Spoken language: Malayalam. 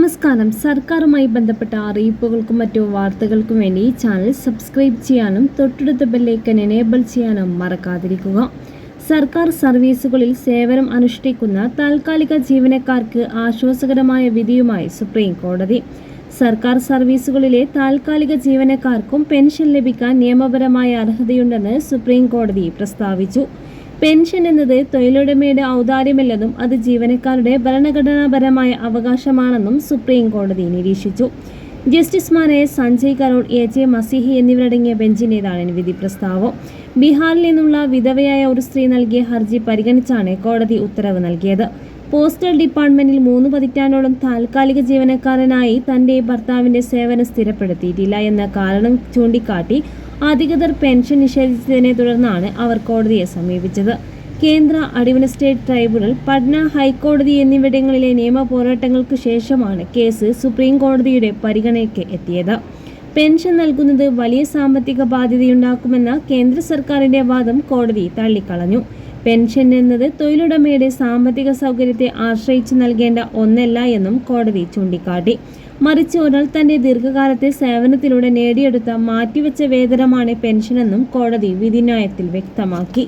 നമസ്കാരം. സർക്കാരുമായി ബന്ധപ്പെട്ട അറിയിപ്പുകൾക്കും മറ്റു വാർത്തകൾക്കും വേണ്ടി ഈ ചാനൽ സബ്സ്ക്രൈബ് ചെയ്യാനും തൊട്ടടുത്ത ബെല്ലൈക്കൻ എനേബിൾ ചെയ്യാനും മറക്കാതിരിക്കുക. സർക്കാർ സർവീസുകളിൽ സേവനം അനുഷ്ഠിക്കുന്ന താൽക്കാലിക ജീവനക്കാർക്ക് ആശ്വാസകരമായ വിധിയുമായി സുപ്രീം കോടതി. സർക്കാർ സർവീസുകളിലെ താൽക്കാലിക ജീവനക്കാർക്കും പെൻഷൻ ലഭിക്കാൻ നിയമപരമായ അർഹതയുണ്ടെന്ന് സുപ്രീം കോടതി പ്രസ്താവിച്ചു. പെൻഷൻ എന്നത് തൊഴിലുടമയുടെ ഔദാര്യമല്ലെന്നും അത് ജീവനക്കാരുടെ ഭരണഘടനാപരമായ അവകാശമാണെന്നും സുപ്രീം കോടതി നിരീക്ഷിച്ചു. ജസ്റ്റിസുമാരായ സഞ്ജയ് കരോൾ, എ ജെ മസിഹി എന്നിവരടങ്ങിയ ബെഞ്ചിന്റേതാണ് വിധി പ്രസ്താവം. ബീഹാറിൽ നിന്നുള്ള വിധവയായ ഒരു സ്ത്രീ നൽകിയ ഹർജി പരിഗണിച്ചാണ് കോടതി ഉത്തരവ് നൽകിയത്. പോസ്റ്റൽ ഡിപ്പാർട്ട്മെന്റിൽ 3 പതിറ്റാണ്ടോളം താൽക്കാലിക ജീവനക്കാരനായി തന്റെ ഭർത്താവിന്റെ സേവനം സ്ഥിരപ്പെടുത്തിയിട്ടില്ല എന്ന കാരണം ചൂണ്ടിക്കാട്ടി അധികൃതർ പെൻഷൻ നിഷേധിച്ചതിനെ തുടർന്നാണ് അവർ കോടതിയെ സമീപിച്ചത്. കേന്ദ്ര അഡ്മിനിസ്ട്രേറ്റീവ് ട്രൈബ്യൂണൽ, പട്ന ഹൈക്കോടതി എന്നിവിടങ്ങളിലെ നിയമ പോരാട്ടങ്ങൾക്ക് ശേഷമാണ് കേസ് സുപ്രീം കോടതിയുടെ പരിഗണനയ്ക്ക് എത്തിയത്. പെൻഷൻ നൽകുന്നത് വലിയ സാമ്പത്തിക ബാധ്യതയുണ്ടാക്കുമെന്ന കേന്ദ്ര സർക്കാരിന്റെ വാദം കോടതി തള്ളിക്കളഞ്ഞു. പെൻഷൻ എന്നത് തൊഴിലുടമയുടെ സാമ്പത്തിക സൗകര്യത്തെ ആശ്രയിച്ച് നൽകേണ്ട ഒന്നല്ല എന്നും കോടതി ചൂണ്ടിക്കാട്ടി. മറിച്ച് ഒരാൾ തന്റെ ദീർഘകാലത്തെ സേവനത്തിലൂടെ നേടിയെടുത്ത മാറ്റിവെച്ച വേതനമാണ് പെൻഷനെന്നും കോടതി വിധിന്യായത്തിൽ വ്യക്തമാക്കി.